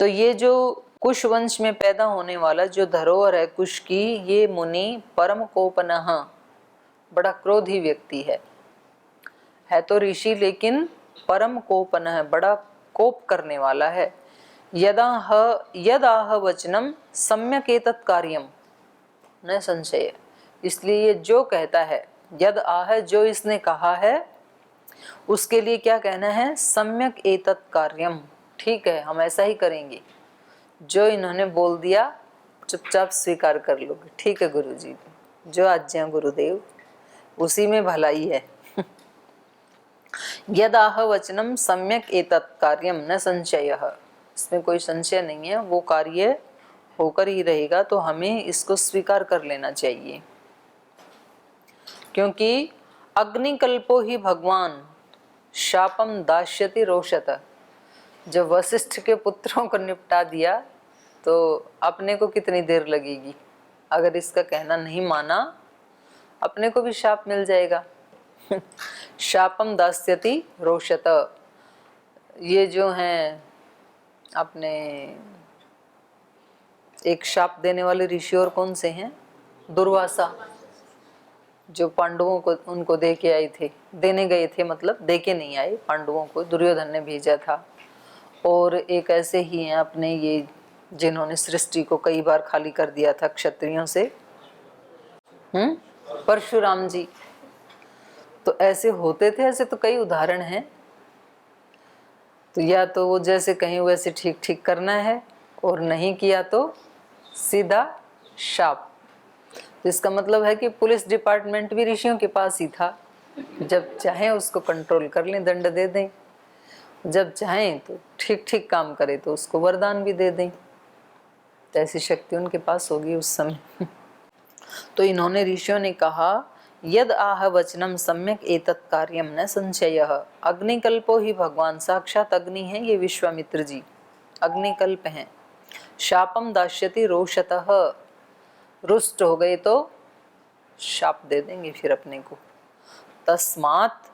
तो ये जो कुश वंश में पैदा होने वाला जो धरोहर है कुश की, ये मुनि परम कोपनः, बड़ा क्रोधी व्यक्ति है तो ऋषि लेकिन परम कोपनः, बड़ा कोप करने वाला है। यदाह वचनम सम्यक एतत् कार्यम न संशय, इसलिए ये जो कहता है, यद आह, जो इसने कहा है, उसके लिए क्या कहना है, सम्यक एतत् कार्यम, ठीक है हम ऐसा ही करेंगे, जो इन्होंने बोल दिया चुपचाप स्वीकार कर लोगे, ठीक है गुरु जी, जो आज्ञा गुरुदेव, उसी में भलाई है। यदाह वचनम सम्यक एतत् कार्यम न संशयः, इसमें कोई संशय नहीं है, वो कार्य होकर ही रहेगा, तो हमें इसको स्वीकार कर लेना चाहिए। क्योंकि अग्निकल्पो ही भगवान शापम दास्यति रोषत, जब वशिष्ठ के पुत्रों को निपटा दिया तो अपने को कितनी देर लगेगी, अगर इसका कहना नहीं माना अपने को भी शाप मिल जाएगा। शापम दास्यति रोषत, ये जो हैं अपने एक शाप देने वाले ऋषि और कौन से हैं, दुर्वासा, जो पांडवों को उनको दे के आए थे, देने गए थे, मतलब दे के नहीं आए, पांडवों को दुर्योधन ने भेजा था। और एक ऐसे ही हैं अपने ये जिन्होंने सृष्टि को कई बार खाली कर दिया था क्षत्रियों से, परशुराम जी, तो ऐसे होते थे, ऐसे तो कई उदाहरण हैं। तो या तो वो जैसे कहीं वैसे ठीक ठीक करना है, और नहीं किया तो सीधा शाप। तो इसका मतलब है कि पुलिस डिपार्टमेंट भी ऋषियों के पास ही था, जब चाहे उसको कंट्रोल कर लें, दंड दे दें, जब चाहें तो ठीक ठीक काम करे तो उसको वरदान भी दे दें, तो ऐसी शक्ति उनके पास होगी उस समय। तो इन्होंने ऋषियों ने कहा यद आह वचनम सम्यक एतत् कार्यम न संशयः, अग्निकल्पो ही भगवान, साक्षात अग्नि है ये विश्वामित्र जी, अग्निकल्प हैं। शापम दास्यति रोषतः, रुष्ट हो गए तो शाप दे देंगे फिर अपने को। तस्मात्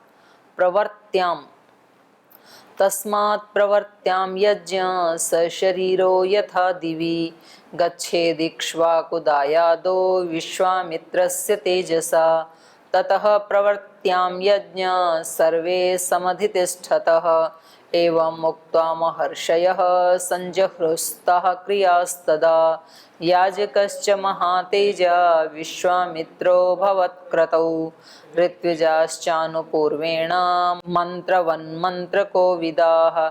प्रवर्त्याम यज्ञ सशरीरो यथा दिवि गच्छेदिक्ष्वाकुदायादो विश्वामित्रस्य तेजसा, ततः प्रवर्त्याम यज्ञ सर्वे समधितिष्ठतः, एवं मुक्त्वा महर्षयः संजहृस्तः क्रियास्तदा, याजकश्च महातेजा विश्वामित्रो भवत्क्रतौ, ऋत्विजाश्चानुपूर्वेण मन्त्रवन्मन्त्रकोविदाः,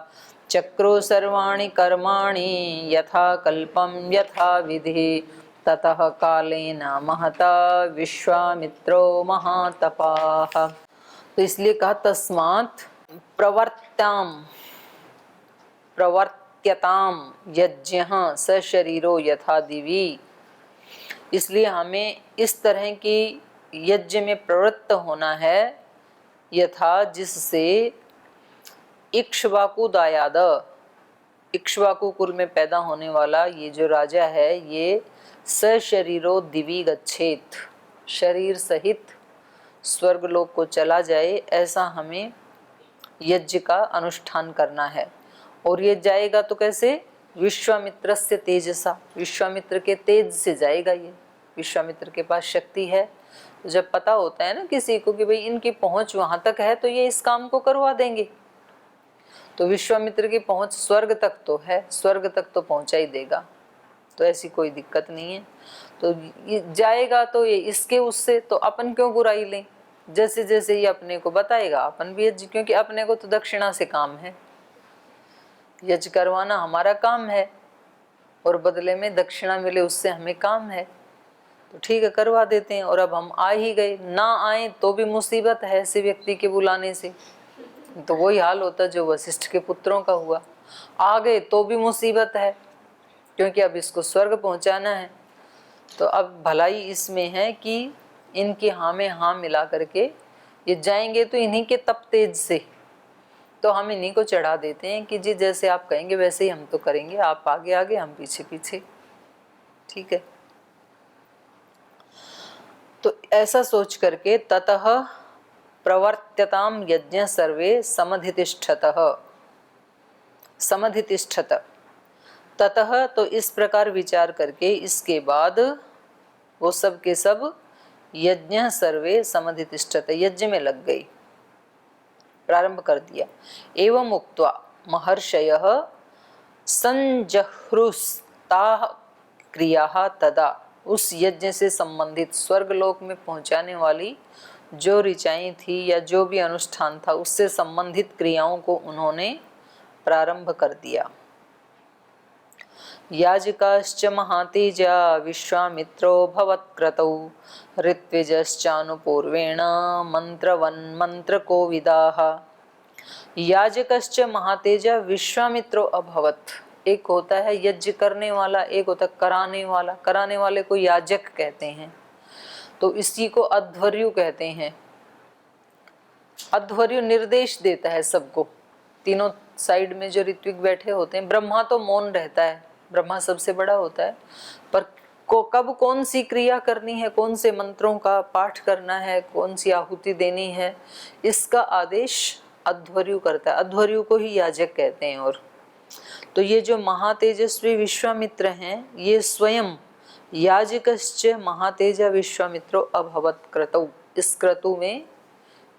चक्रो सर्वाणि कर्माणि यथा कल्पं यथा विधि, ततः कालेन महता विश्वामित्रो महातपाः। तो इसलिए कहा तस्मात् प्रवर्त्यताम यज्ञ सशरीरो यथा दिवि, इसलिए हमें इस तरह की यज्ञ में प्रवृत्त होना है, यथा जिससे इक्ष्वाकु दायाद, इक्ष्वाकु कुल में पैदा होने वाला ये जो राजा है, ये सशरीरो दिवि गच्छेत, शरीर सहित स्वर्गलोक को चला जाए, ऐसा हमें यज्ञ का अनुष्ठान करना है। और ये जाएगा तो कैसे, विश्वामित्रस्य तेजसा, विश्वामित्र के तेज से जाएगा। ये विश्वामित्र के पास शक्ति है, तो जब पता होता है ना किसी को कि भाई इनकी पहुंच वहां तक है तो ये इस काम को करवा देंगे, तो विश्वामित्र की पहुंच स्वर्ग तक तो है, स्वर्ग तक तो पहुंचा ही देगा, तो ऐसी कोई दिक्कत नहीं है। तो ये जाएगा तो ये इसके उससे, तो अपन क्यों बुराई लें, जैसे जैसे ये अपने को बताएगा अपन भी यज्ञ, क्योंकि अपने को तो दक्षिणा से काम है, यज्ञ करवाना हमारा काम है, और बदले में दक्षिणा मिले उससे हमें काम है, तो ठीक है करवा देते हैं। और अब हम आ ही गए, ना आए तो भी मुसीबत है ऐसे व्यक्ति के बुलाने से, तो वही हाल होता जो वशिष्ठ के पुत्रों का हुआ, आ गए तो भी मुसीबत है, क्योंकि अब इसको स्वर्ग पहुंचाना है। तो अब भलाई इसमें है कि इनकी हाँ में हाँ मिला करके ये जाएंगे तो इन्हीं के तप तेज से, तो हम इन्हीं को चढ़ा देते हैं कि जी जैसे आप कहेंगे वैसे ही हम तो करेंगे, आप आगे आगे हम पीछे पीछे, ठीक है। तो ऐसा सोच करके ततः प्रवर्त्यताम यज्ञ सर्वे समधितिष्ठत, ततः, तो इस प्रकार विचार करके इसके बाद वो सब के सब यज्ञ सर्वे समधितिष्ठते, यज्ञ में लग गई, प्रारंभ कर दिया। एवं उक्त्वा महर्षयः संजह्रुस्ताः क्रियाः तदा, उस यज्ञ से संबंधित स्वर्गलोक में पहुंचाने वाली जो ऋचाएं थी या जो भी अनुष्ठान था उससे संबंधित क्रियाओं को उन्होंने प्रारंभ कर दिया। याजकाश्च महातेजा विश्वामित्रो भवत्क्रतौ ऋत्विजश्चानुपूर्वेण मंत्रकोविदाः। याजकश्च महातेजा विश्वामित्रो अभवत, एक होता है यज्ञ करने वाला, एक होता है कराने वाला। कराने वाले को याजक कहते हैं, तो इसी को अध्वर्यु कहते हैं। अध्वर्यु निर्देश देता है सबको, तीनों साइड में जो ऋत्विक बैठे होते हैं। ब्रह्मा तो मौन रहता है, ब्रह्मा सबसे बड़ा होता है, पर कब कौन सी क्रिया करनी है, कौन से मंत्रों का पाठ करना है, कौन सी आहुति देनी है, इसका आदेश अध्वर्यु करता है। अध्वर्यु को ही याजक कहते हैं। और तो ये जो महातेजस्वी विश्वामित्र हैं, ये स्वयं याजकश्च महातेजा विश्वामित्रो अभवत क्रतु, इस क्रतु में,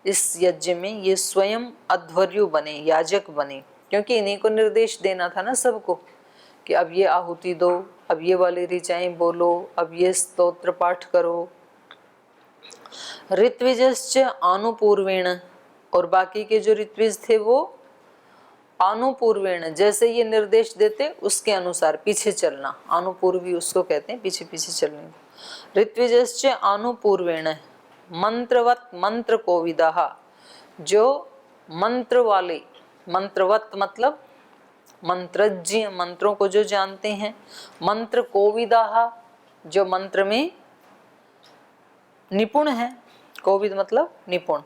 इस यज्ञ में ये स्वयं अध्वर्यु बने, याजक बने, क्योंकि इन्हीं को निर्देश देना था ना सबको कि अब ये आहुति दो, अब ये वाली ऋचाएं बोलो, अब ये स्तोत्र पाठ करो। ऋत्विजश्च आनुपूर्वेण, और बाकी के जो ऋत्विज थे वो आनुपूर्वेण, जैसे ये निर्देश देते उसके अनुसार पीछे चलना। आनुपूर्वी उसको कहते हैं, पीछे पीछे चलने को। ऋत्विजश्च आनुपूर्वेण मंत्रवत मंत्र कोविदाः, जो मंत्र वाले, मंत्रवत मतलब मंत्रज्ञ, मंत्रों को जो जानते हैं। मंत्र कोविदाः, जो मंत्र में निपुण है। कोविद मतलब निपुण।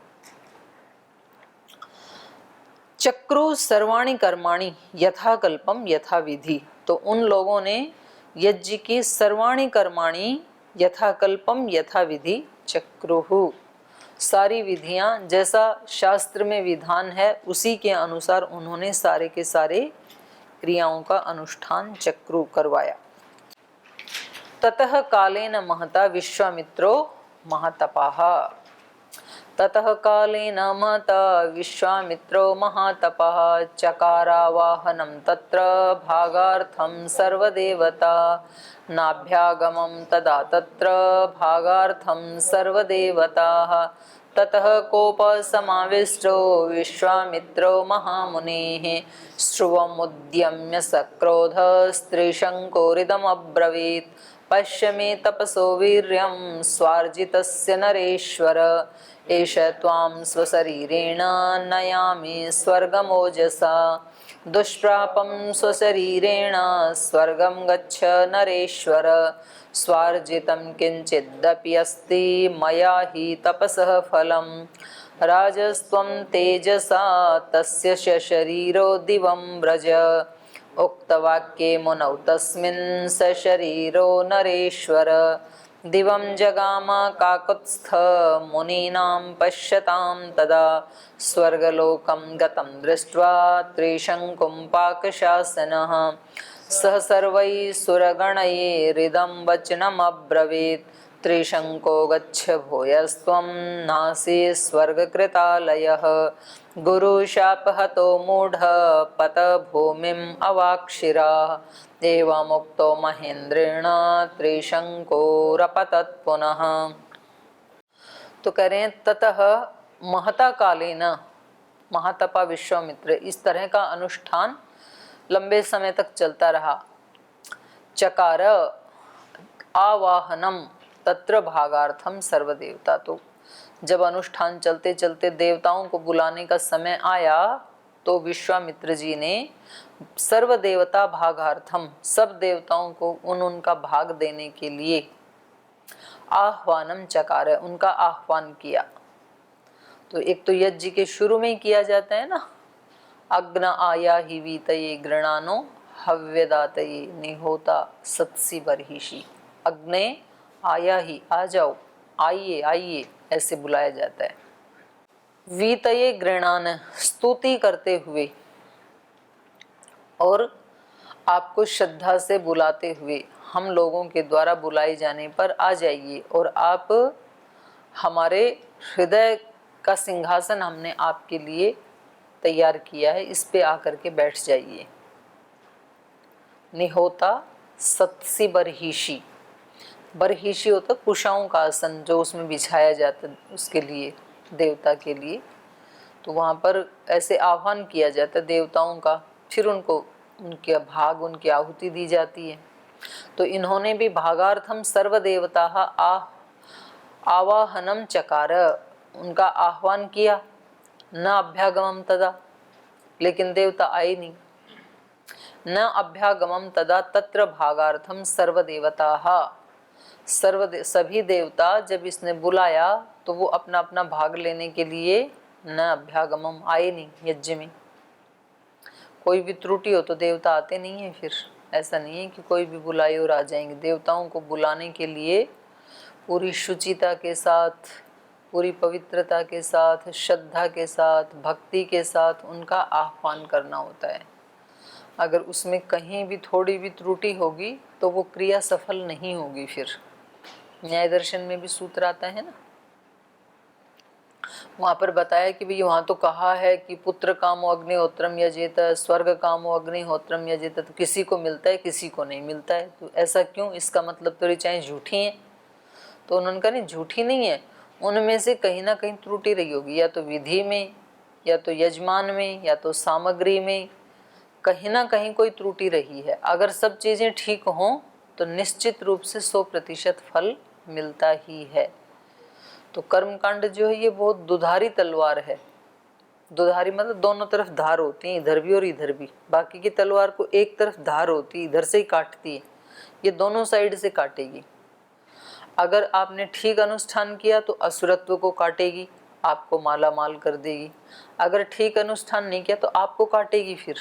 चक्रु सर्वाणि कर्माणि यथाकल्पम यथा विधि, तो उन लोगों ने यज्ञ की सर्वाणि कर्माणि यथाकल्पम यथा विधि चक्रुहु, सारी विधियां जैसा शास्त्र में विधान है उसी के अनुसार उन्होंने सारे के सारे क्रियाओं का अनुष्ठान चक्रु करवाया। ततः कालेन महता विश्वामित्रो महातपाः, ततः कालेन महता विश्वामित्रो महातपः चकारावाहनं तत्र भागार्थं सर्वदेवता नाभ्यागमं तदा तत्र भागार्थं सर्वदेवताः। ततः कोपसमाविष्टो विश्वामित्रो महामुनेः श्रुवमुद्यम्य सक्रोधस्त्रिशङ्कुरिदमब्रवीत् पश्य मे तपसो वीर्यं स्वार्जितस्य नरेश्वर एष त्वां स्वशरीरेण नयामि स्वर्गमोजसा दुष्प्रापं स्वशरीरेण स्वर्गं गच्छ नरेश्वर स्वार्जितं किंचिदपि अस्ति मया हि तपसः फलं राजस्त्वं तेजसा तस्य शरीरो दिवं व्रज उक्तवाक्ये मुनौ तस्मिन् सशरीरो नरेश्वर दिवं जगाम काकुत्स्थ मुनीनां पश्यतां तदा स्वर्गलोकं गतं दृष्ट्वा त्रिशङ्कुं पाकशासनः सह सर्वैः सुरगणैरिदं वचनमब्रवीत् त्रिशङ्को गच्छ भूयस्त्वं नासि स्वर्गकृतालयः गुरुशापहतो मूढ पत भूमिम् अवाक्षिरा एवमुक्तो महेंद्रेण त्रिशङ्कोरपतत् पुनः। तो करें ततः महता कालेन, महातपा विश्वामित्र, इस तरह का अनुष्ठान लंबे समय तक चलता रहा। चकार आवाहनम तत्र भागार्थम सर्वदेवता, तो जब अनुष्ठान चलते चलते देवताओं को बुलाने का समय आया तो विश्वामित्र जी ने सर्वदेवता भागार्थम, सब देवताओं को उनका भाग देने के लिए आह्वानम चकार, उनका आह्वान किया। तो एक तो यज्ञ के शुरू में किया जाता है ना, अग्न आया ही वीतये गृणानो हव्यदातये निहोता सत्सी बर्हिषि, अग्ने आया ही, आ जाओ, आइए आइए, ऐसे बुलाया जाता है। वीतये गृणान, स्तुति करते हुए, और आपको श्रद्धा से बुलाते हुए हम लोगों के द्वारा बुलाए जाने पर आ जाइए और आप हमारे हृदय का सिंहासन हमने आपके लिए तैयार किया है, इस पे आकर के बैठ जाइए। निहोता सत्सी बरहिषि, बरहिषि होता कुशाओं का आसन जो उसमें बिछाया जाता उसके लिए, देवता के लिए। तो वहाँ पर ऐसे आह्वान किया जाता है देवताओं का, फिर उनको उनके भाग उनकी आहुति दी जाती है। तो इन्होंने भी भागार्थम सर्वदेवता आवाहनम चकार, उनका आह्वान किया, न अभ्यागमम तदा, लेकिन देवता आए नहीं। न अभ्यागमम तदा तत्र भागार्थम सर्वदेवता, सभी देवता जब इसने बुलाया तो वो अपना अपना भाग लेने के लिए न अभ्यागमम आए नहीं यज्ञ में। कोई भी त्रुटि हो तो देवता आते नहीं है। फिर ऐसा नहीं है कि कोई भी बुलाए और आ जाएंगे। देवताओं को बुलाने के लिए पूरी शुचिता के साथ, पूरी पवित्रता के साथ, श्रद्धा के साथ, भक्ति के साथ उनका आह्वान करना होता है। अगर उसमें कहीं भी थोड़ी भी त्रुटि होगी तो वो क्रिया सफल नहीं होगी। फिर न्याय दर्शन में भी सूत्र आता है ना, वहाँ पर बताया कि भाई वहाँ तो कहा है कि पुत्र कामो अग्निहोत्रम यजेत, स्वर्ग कामो अग्निहोत्रम यजेत, तो किसी को मिलता है किसी को नहीं मिलता है। तो ऐसा क्यों? इसका मतलब तो ऋचाएं झूठी हैं। तो उन्होंने कहा नहीं, झूठी नहीं है, उनमें से कहीं ना कहीं त्रुटि रही होगी, या तो विधि में, या तो यजमान में, या तो सामग्री में, कहीं ना कहीं कोई त्रुटि रही है। अगर सब चीज़ें ठीक हों तो निश्चित रूप से 100% फल मिलता ही है। तो कर्मकांड जो है ये बहुत दुधारी तलवार है। दुधारी मतलब दोनों तरफ धार होती है, इधर भी और इधर भी। बाकी की तलवार को एक तरफ धार होती है, इधर से ही काटती है, ये दोनों साइड से काटेगी। अगर आपने ठीक अनुष्ठान किया तो असुरत्व को काटेगी, आपको माला माल कर देगी। अगर ठीक अनुष्ठान नहीं किया तो आपको काटेगी, फिर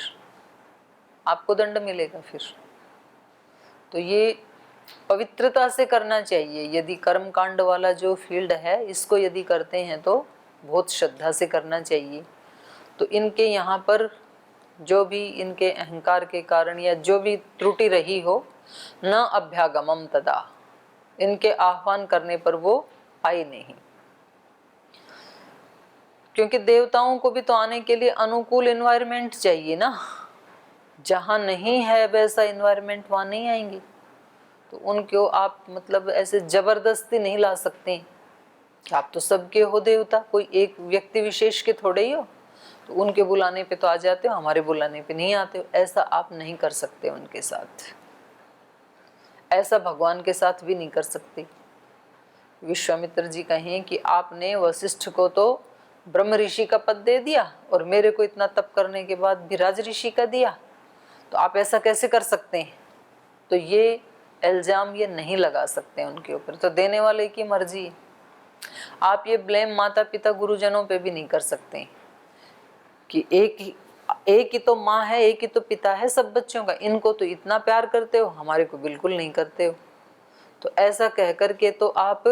आपको दंड मिलेगा। फिर तो ये पवित्रता से करना चाहिए। यदि कर्म कांड वाला जो फील्ड है इसको यदि करते हैं तो बहुत श्रद्धा से करना चाहिए। तो इनके यहाँ पर जो भी इनके अहंकार के कारण या जो भी त्रुटि रही हो, न अभ्यागमम तदा, इनके आह्वान करने पर वो आए नहीं। क्योंकि देवताओं को भी तो आने के लिए अनुकूल एनवायरनमेंट चाहिए ना। जहाँ नहीं है वैसा एनवायरनमेंट वहाँ नहीं आएंगे। तो उनको आप मतलब ऐसे जबरदस्ती नहीं ला सकते कि आप तो सबके हो देवता, कोई एक व्यक्ति विशेष के थोड़े ही हो, तो उनके बुलाने पे तो आ जाते हो, हमारे बुलाने पे नहीं आते हो। ऐसा आप नहीं कर सकते उनके साथ, ऐसा भगवान के साथ भी नहीं कर सकते। विश्वामित्र जी कहें कि आपने वशिष्ठ को तो ब्रह्म ऋषि का पद दे दिया और मेरे को इतना तप करने के बाद भी राज ऋषि का दिया, तो आप ऐसा कैसे कर सकते हैं? तो ये इल्जाम ये नहीं लगा सकते उनके ऊपर, तो देने वाले की मर्जी है। आप ये ब्लेम माता पिता गुरुजनों पे भी नहीं कर सकते कि एक ही तो माँ है, एक ही तो पिता है सब बच्चों का, इनको तो इतना प्यार करते हो, हमारे को बिल्कुल नहीं करते हो। तो ऐसा कह करके तो आप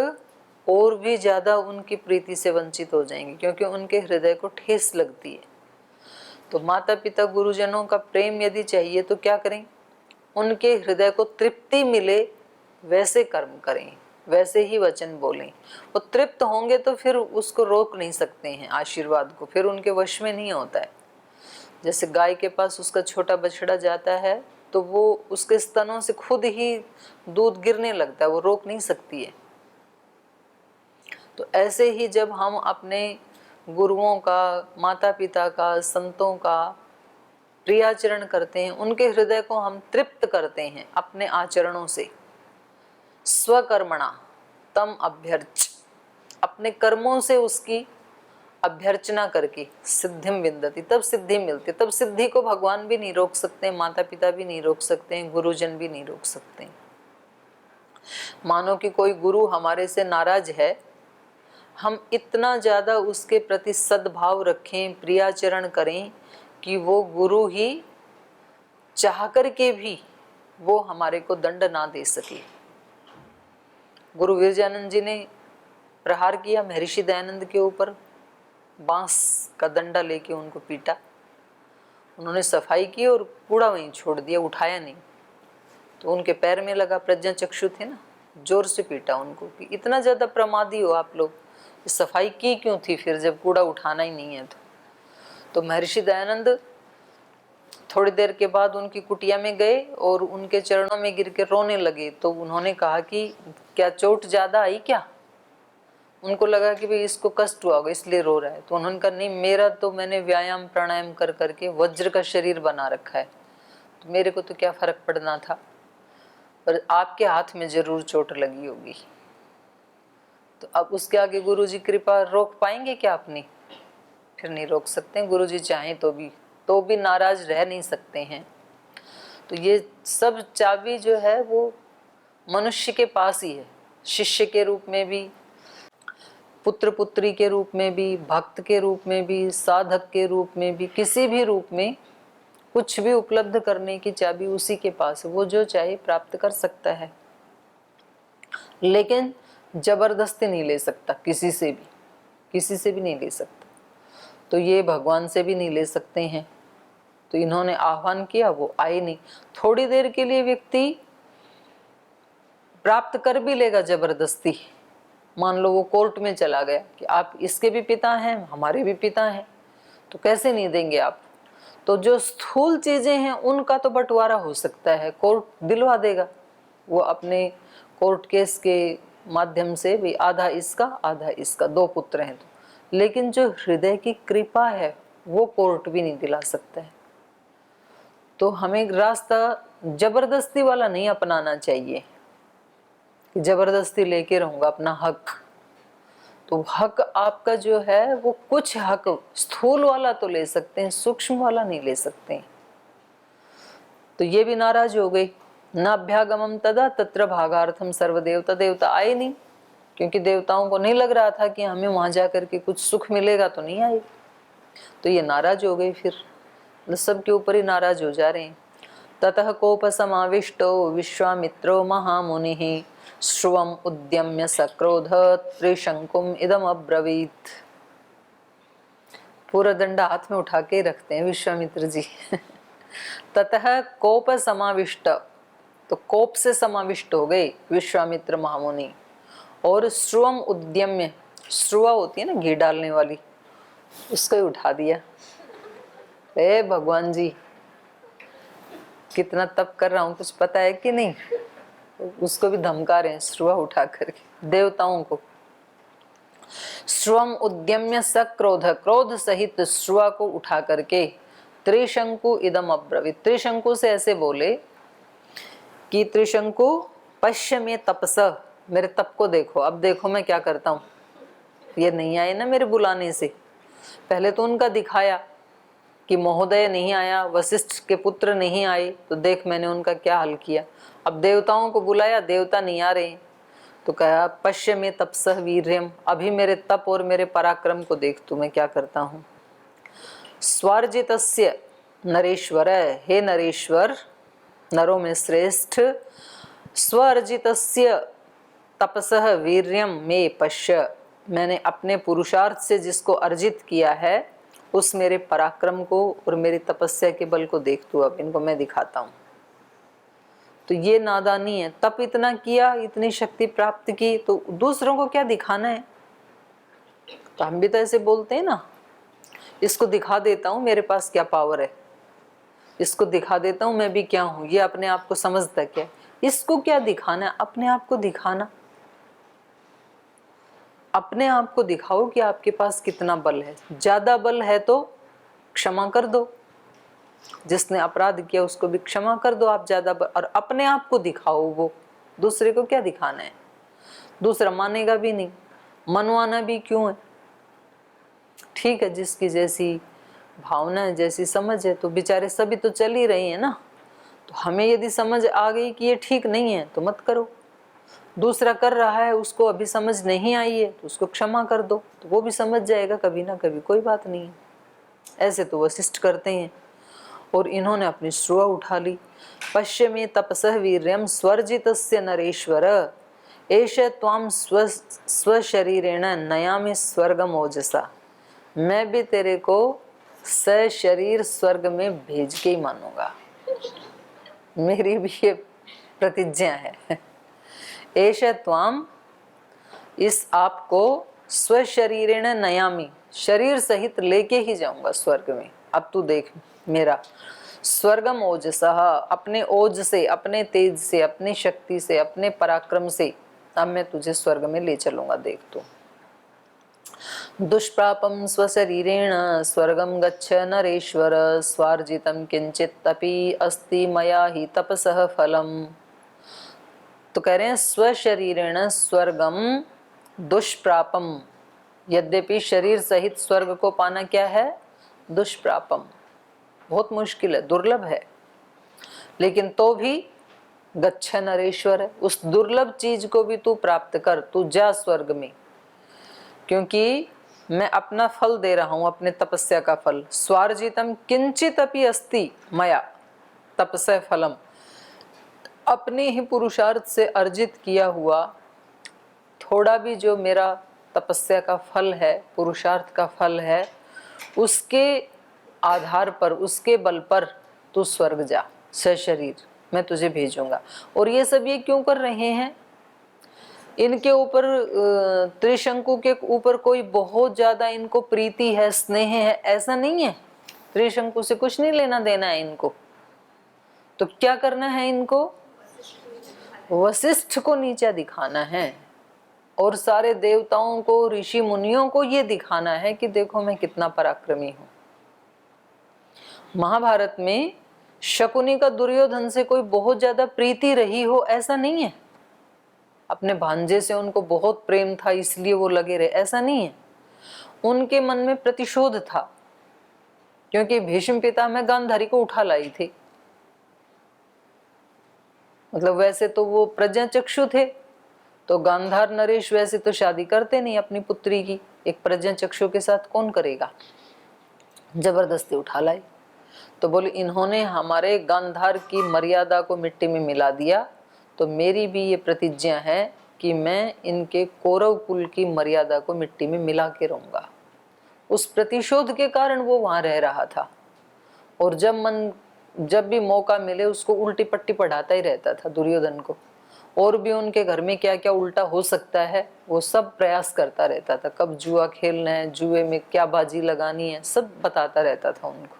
और भी ज्यादा उनकी प्रीति से वंचित हो जाएंगे, क्योंकि उनके हृदय को ठेस लगती है। तो माता पिता गुरुजनों का प्रेम यदि चाहिए तो क्या करें? उनके हृदय को तृप्ति मिले वैसे कर्म करें, वैसे ही वचन बोलें। वो तृप्त होंगे तो फिर उसको रोक नहीं सकते हैं, आशीर्वाद को फिर उनके वश में नहीं होता है। जैसे गाय के पास उसका छोटा बछड़ा जाता है तो वो उसके स्तनों से खुद ही दूध गिरने लगता है, वो रोक नहीं सकती है। तो ऐसे ही जब हम अपने गुरुओं का, माता पिता का, संतों का प्रियाचरण करते हैं, उनके हृदय को हम तृप्त करते हैं अपने आचरणों से, स्वकर्मणा तम अभ्यर्च, अपने कर्मों से उसकी अभ्यर्चना करके सिद्धिम विंदति, तब सिद्धि मिलती। तब सिद्धि को भगवान भी नहीं रोक सकते, माता पिता भी नहीं रोक सकते, गुरुजन भी नहीं रोक सकते। मानो कि कोई गुरु हमारे से नाराज है, हम इतना ज्यादा उसके प्रति सद्भाव रखें, प्रियाचरण करें कि वो गुरु ही चाह कर के भी वो हमारे को दंड ना दे सके। गुरु विरजानंद जी ने प्रहार किया महर्षि दयानंद के ऊपर, बांस का डंडा लेके उनको पीटा। उन्होंने सफाई की और कूड़ा वहीं छोड़ दिया, उठाया नहीं। तो उनके पैर में लगा, प्रज्ञा चक्षु थे ना, जोर से पीटा उनको कि इतना ज्यादा प्रमादी हो आप लोग, सफाई की क्यों थी फिर जब कूड़ा उठाना ही नहीं है। तो महर्षि दयानंद थोड़ी देर के बाद उनकी कुटिया में गए और उनके चरणों में गिर के रोने लगे। तो उन्होंने कहा कि क्या चोट ज्यादा आई क्या? उनको लगा कि भाई इसको कष्ट हुआ होगा इसलिए रो रहा है। तो उन्होंने कहा नहीं, मेरा तो मैंने व्यायाम प्राणायाम कर करके वज्र का शरीर बना रखा है, तो मेरे को तो क्या फर्क पड़ना था, पर आपके हाथ में जरूर चोट लगी होगी। तो अब उसके आगे गुरुजी कृपा रोक पाएंगे क्या अपनी? फिर नहीं रोक सकते। गुरुजी चाहें तो भी नाराज रह नहीं सकते हैं। तो ये सब चाबी जो है वो मनुष्य के पास ही है, शिष्य के रूप में भी, पुत्र पुत्री के रूप में भी, भक्त के रूप में भी, साधक के रूप में भी, किसी भी रूप में कुछ भी उपलब्ध करने की चाबी उसी के पास है। वो जो चाहे प्राप्त कर सकता है, लेकिन जबरदस्ती नहीं ले सकता, किसी से भी नहीं ले सकता। तो ये भगवान से भी नहीं ले सकते हैं। तो इन्होंने आह्वान किया, वो आए नहीं। थोड़ी देर के लिए व्यक्ति प्राप्त कर भी लेगा जबरदस्ती। मान लो वो कोर्ट में चला गया कि आप इसके भी पिता हैं, हमारे भी पिता हैं, तो कैसे नहीं देंगे आप? तो जो स्थूल चीजें हैं उनका तो बंटवारा हो सकता है, कोर्ट दिलवा देगा, वो अपने कोर्ट केस के माध्यम से भी आधा इसका आधा इसका, 2 पुत्र हैं तो। लेकिन जो हृदय की कृपा है वो कोर्ट भी नहीं दिला सकता है। तो हमें रास्ता जबरदस्ती वाला नहीं अपनाना चाहिए कि जबरदस्ती लेके रहूंगा अपना हक। तो हक आपका जो है वो कुछ हक स्थूल वाला तो ले सकते हैं, सूक्ष्म वाला नहीं ले सकते हैं। तो ये भी नाराज हो गई। न अभ्यागमम तदा तत्र भागार्थम सर्वदेवता, देवता आए नहीं, क्योंकि देवताओं को नहीं लग रहा था कि हमें वहां जाकर के कुछ सुख मिलेगा, तो नहीं आए। तो ये नाराज हो गई, फिर सबके ऊपर ही नाराज हो जा रहे हैं। ततः कोप समाविष्टो विश्वामित्रो महामुनिः श्रुवम् उद्यम्य सक्रोध त्रिशंकुम इदम अब्रवीत। पूरा दंडा हाथ में उठा के रखते हैं विश्वामित्र जी। ततः कोप समाविष्ट, तो कोप से समाविष्ट हो गए विश्वामित्र महामुनि। और श्रुवम उद्यम्य, श्रुवा होती है ना घी डालने वाली, उसको ही उठा दिया। ए भगवान जी, कितना तप कर रहा हूं कुछ पता है कि नहीं? उसको भी धमका रहे हैं श्रुवा उठा करके, देवताओं को। श्रुवम उद्यम्य सक्रोध, क्रोध सहित श्रुवा को उठा करके त्रिशंकु इदम अब्रवीत, त्रिशंकु से ऐसे बोले कि त्रिशंकु पश्य में तपस, मेरे तप को देखो, अब देखो मैं क्या करता हूँ। ये नहीं आए ना मेरे बुलाने से, पहले तो उनका दिखाया कि महोदय नहीं आया, वशिष्ठ के पुत्र नहीं आए, तो देख मैंने उनका क्या हाल किया। अब देवताओं को बुलाया, देवता नहीं आ रहे, तो कहा पश्य में तपसह वीर्यम, अभी मेरे तप और मेरे पराक्रम को देख तू मैं क्या करता हूँ। स्वार्जितस्य नरेश्वर, हे नरेश्वर, नरों में श्रेष्ठ, स्वार्जितस्य तपसह वीर्यम में पश्य, मैंने अपने पुरुषार्थ से जिसको अर्जित किया है उस मेरे पराक्रम को और मेरी तपस्या के बल को देख तू, अब इनको मैं दिखाता हूँ। तो ये नादानी है, तप इतना किया, इतनी शक्ति प्राप्त की, तो दूसरों को क्या दिखाना है? तो हम भी तो ऐसे बोलते हैं ना, इसको दिखा देता हूँ मेरे पास क्या पावर है, इसको दिखा देता हूँ मैं भी क्या हूँ। ये अपने आप को समझता क्या? इसको क्या दिखाना है? अपने आप को दिखाना, अपने आप को दिखाओ कि आपके पास कितना बल है। ज्यादा बल है तो क्षमा कर दो, जिसने अपराध किया उसको भी क्षमा कर दो आप ज्यादा बल, और अपने आप को दिखाओ। वो दूसरे को क्या दिखाना है? दूसरा मानेगा भी नहीं, मनवाना भी क्यों है? ठीक है, जिसकी जैसी भावना है, जैसी समझ है, तो बेचारे सभी तो चल ही रही है ना। तो हमें यदि समझ आ गई कि ये ठीक नहीं है तो मत करो। दूसरा कर रहा है, उसको अभी समझ नहीं आई है तो उसको क्षमा कर दो, तो वो भी समझ जाएगा कभी ना कभी, कोई बात नहीं है। ऐसे तो वशिष्ठ करते हैं, और इन्होंने अपनी श्रुवा उठा ली। पश्य में तपसह वीर्यम स्वर्जितस्य नरेश्वर, एष त्वाम स्वशरीरेण नयामि स्वर्गम ओजसा, मैं भी तेरे को सशरीर स्वर्ग में भेज के ही मानूंगा। मेरी भी ये प्रतिज्ञा है। एष त्वाम, इस आप को स्वशरीरेण नयामि, शरीर सहित लेके ही जाऊंगा स्वर्ग में। अब तू देख मेरा स्वर्गम ओजसः, अपने ओज से, अपने तेज से, अपनी शक्ति से, अपने पराक्रम से अब मैं तुझे स्वर्ग में ले चलूंगा। देख तू। दुष्प्रापम स्वशरीरेण स्वर्गम गच्छ नरेश्वर, स्वार्जितम किंचित अपि अस्ति मया ही तपसः फलम। तो कह रहे हैं स्वशरीरेण स्वर्गम दुष्प्रापम, यद्यपि शरीर सहित स्वर्ग को पाना क्या है? दुष्प्रापम, बहुत मुश्किल है, दुर्लभ है, लेकिन तो भी गच्छ नरेश्वर है, उस दुर्लभ चीज को भी तू प्राप्त कर, तू जा स्वर्ग में, क्योंकि मैं अपना फल दे रहा हूं, अपने तपस्या का फल। स्वार्जितम किंचित अपि अस्ति मया तपस्य फलम, अपने ही पुरुषार्थ से अर्जित किया हुआ थोड़ा भी जो मेरा तपस्या का फल है, पुरुषार्थ का फल है, उसके आधार पर, उसके बल पर तू स्वर्ग जा सशरीर, मैं तुझे भेजूंगा। और ये सब ये क्यों कर रहे हैं? इनके ऊपर त्रिशंकु के ऊपर कोई बहुत ज्यादा इनको प्रीति है, स्नेह है, ऐसा नहीं है। त्रिशंकु से कुछ नहीं लेना देना है इनको। तो क्या करना है इनको? वशिष्ठ को नीचा दिखाना है और सारे देवताओं को, ऋषि मुनियों को ये दिखाना है कि देखो मैं कितना पराक्रमी हूं। महाभारत में शकुनी का दुर्योधन से कोई बहुत ज्यादा प्रीति रही हो ऐसा नहीं है। अपने भांजे से उनको बहुत प्रेम था इसलिए वो लगे रहे, ऐसा नहीं है। उनके मन में प्रतिशोध था, क्योंकि भीष्म पितामह गांधारी को उठा लाई थी। मतलब वैसे तो वो प्रज्ञाचक्षु थे, तो गांधार नरेश वैसे तो शादी करते नहीं अपनी पुत्री की, एक प्रज्ञाचक्षु के साथ कौन करेगा, जबरदस्ती उठा लाई। तो बोले इन्होंने हमारे गांधार की मर्यादा को मिट्टी में मिला दिया, तो मेरी भी ये प्रतिज्ञा है कि मैं इनके कौरव कुल की मर्यादा को मिट्टी में मिला के रहूंगा। उस प्रतिशोध के कारण वो वहां रह रहा था, और जब भी मौका मिले उसको उल्टी पट्टी पढ़ाता ही रहता था दुर्योधन को, और भी उनके घर में क्या क्या उल्टा हो सकता है वो सब प्रयास करता रहता था। कब जुआ खेलना है, जुए में क्या बाजी लगानी है, सब बताता रहता था उनको।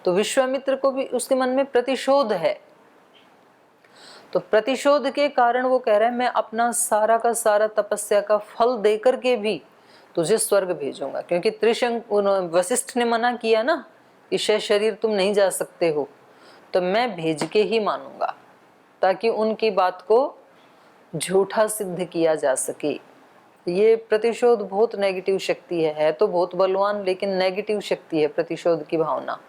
तो विश्वामित्र को भी उसके मन में प्रतिशोध है, तो प्रतिशोध के कारण वो कह रहा है मैं अपना सारा का सारा तपस्या का फल देकर के भी तुझे स्वर्ग भेजूंगा। क्योंकि वशिष्ठ ने मना किया ना कि शरीर तुम नहीं जा सकते हो, तो मैं भेज के ही मानूंगा, ताकि उनकी बात को झूठा सिद्ध किया जा सके। ये प्रतिशोध बहुत नेगेटिव शक्ति है तो बहुत बलवान, लेकिन नेगेटिव शक्ति है प्रतिशोध की भावना।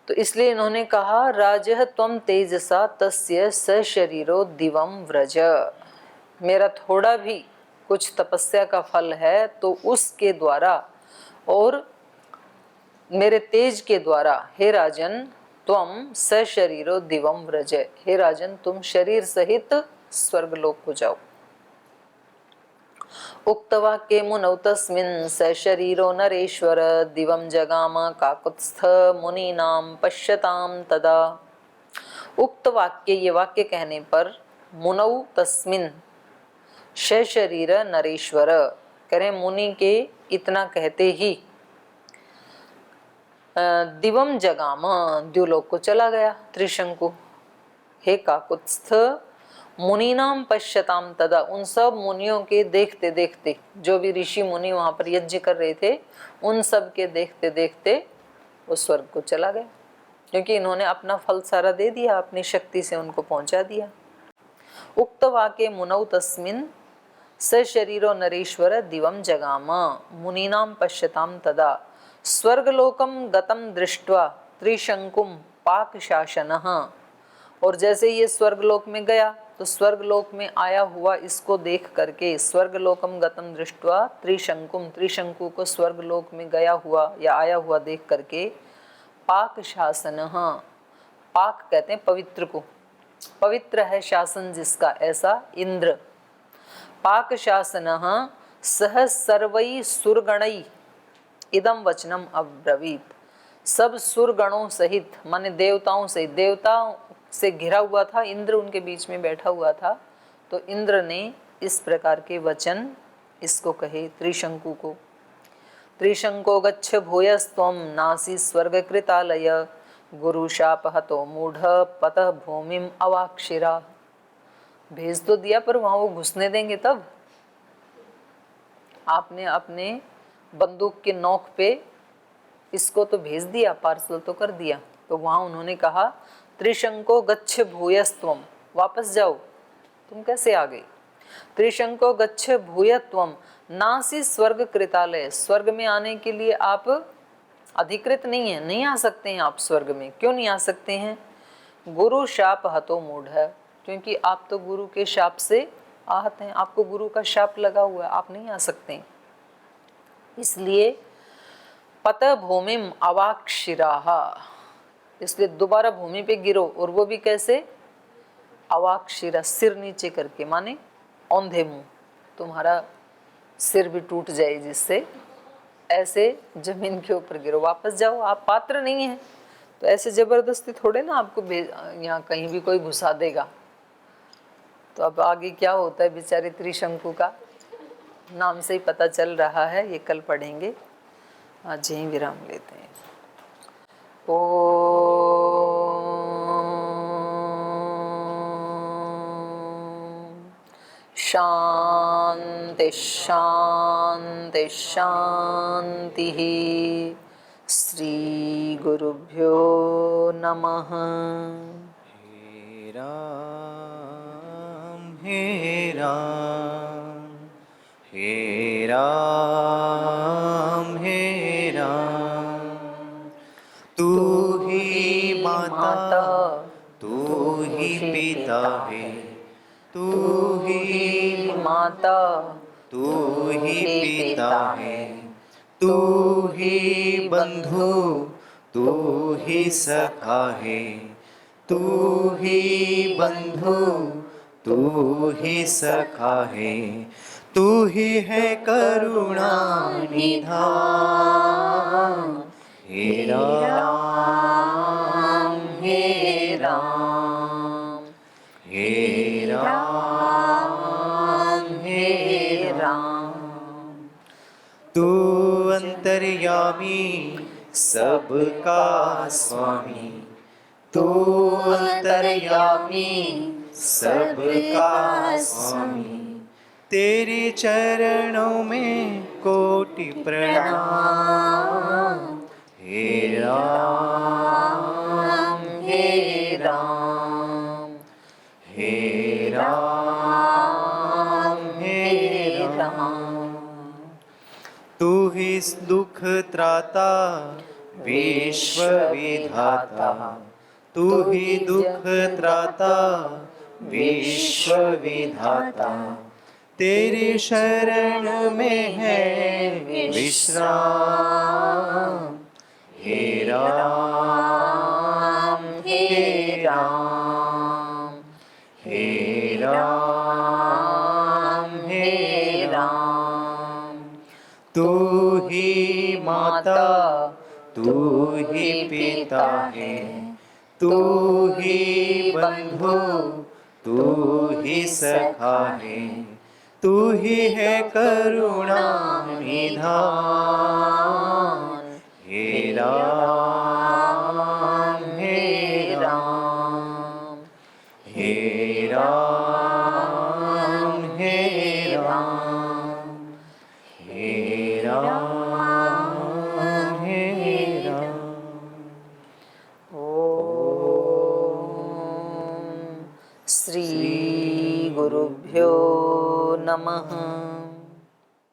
तो इसलिए इन्होंने कहा राजः त्वं तेजसा तस्य सशरीरो दिवम व्रज, मेरा थोड़ा भी कुछ तपस्या का फल है तो उसके द्वारा और मेरे तेज के द्वारा हे राजन त्वं सशरीरो दिवम व्रज, हे राजन तुम शरीर सहित स्वर्गलोक को जाओ। उक्तवाक्ये मुनौ तस्मिन् सशरीरो नरेश्वर दिवं जगाम काकुत्स्थ मुनीनां पश्यतां तदा। उक्त वाक्य, ये वाक्य कहने पर मुनौ तस्मिन् सशरीर नरेश्वर, करें मुनि के इतना कहते ही दिवम जगाम, द्युलोक को चला गया त्रिशंकु। हे काकुत्स्थ मुनीनाम पश्यताम तदा, उन सब मुनियों के देखते देखते, जो भी ऋषि मुनि वहां पर यज्ञ कर रहे थे उन सब के देखते देखते वो स्वर्ग को चला गया, क्योंकि इन्होंने अपना फल सारा दे दिया, अपनी शक्ति से उनको पहुंचा दिया। उक्त वाक्ये मुनौ तस्मिन् सशरीरो नरेश्वर दिवम जगाम मुनीनाम पश्यताम तदा स्वर्गलोकम गतम दृष्ट्वा त्रिशंकुम पाक शासनः। और जैसे ये स्वर्गलोक में गया तो स्वर्गलोक में आया हुआ इसको देख करके, स्वर्गलोकम गतम दृष्ट्वा त्रिशंकुम, त्रिशंकु को स्वर्गलोक में गया हुआ या आया हुआ देख करके पाक शासनः, पाक कहते हैं पवित्र को, पवित्र है शासन जिसका, ऐसा इंद्र। पाक शासनः सह सर्वै सुरगणै इदम वचनम अब्रवीत, सब सुर गणों सहित, माने देवताओं से, देवताओं से घिरा हुआ था, इंद्र उनके बीच में बैठा हुआ था। तो इंद्र ने इस प्रकार के वचन इसको कहे, त्रिशंकु को। त्रिशंको गच्छ भूयस्त्वं नासी स्वर्गकृतालय गुरु शापहतो मूढ़ पतः भूमिम अवाक्षिरा। भेज तो दिया पर वहां वो घुसने देंगे तब? आपने अपने बंदूक के नोक पे इसको तो भेज दिया, पार्सल तो कर दिया। तो वहां उन्होंने कहा त्रिशंको गच्छ भूयस्त्वम, वापस जाओ, तुम कैसे आ गए? त्रिशंको गच्छ भूयत्वम नासी स्वर्ग कृतालय, स्वर्ग में आने के लिए आप अधिकृत नहीं है, नहीं आ सकते हैं आप स्वर्ग में। क्यों नहीं आ सकते हैं? गुरु शाप हतो मूढ़, क्योंकि आप तो गुरु के शाप से आहत हैं, आपको गुरु का शाप लगा हुआ है, आप नहीं आ सकते। इसलिए पत भूमिम अवाक्षिराहा, इसलिए दोबारा भूमि पे गिरो, और वो भी कैसे? अवाक्षिरा, सिर नीचे करके, माने औंधे मुंह, तुम्हारा सिर भी टूट जाए जिससे, ऐसे जमीन के ऊपर गिरो, वापस जाओ, आप पात्र नहीं है। तो ऐसे जबरदस्ती थोड़े ना आपको यहाँ कहीं भी कोई घुसा देगा। तो अब आगे क्या होता है बेचारे त्रिशंकु का, नाम से ही पता चल रहा है, ये कल पढ़ेंगे। आज यहीं विराम लेते हैं। शांति शांति शांति। श्री गुरुभ्यो नमः। हे राम हे राम हे राम हे राम, तू ही माता तू ही पिता है, तू ही माता तू ही पिता है, तू ही बंधु तू ही सखा है, तू ही बंधु तू ही सखा है, तू ही है करुणा निधान। हे राम हे राम हे राम हे राम, तू अंतर्यामी सबका स्वामी, तू अंतर्यामी सबका स्वामी, तेरे चरणों में कोटि प्रणाम। हे राम हे राम हे राम हे राम, तू ही दुख त्राता विश्व विधाता, तू ही दुख त्राता विश्व विधाता, तेरी शरण में है विश्राम। हे राम हे राम हे राम हे राम, तू ही माता तू ही पिता है, तू ही बंधु तू ही सखा है, तू ही है करुणा निधान। हे राम हे राम हे राम हे राम हे राम हे राम। ओम श्री गुरुभ्यो नमः।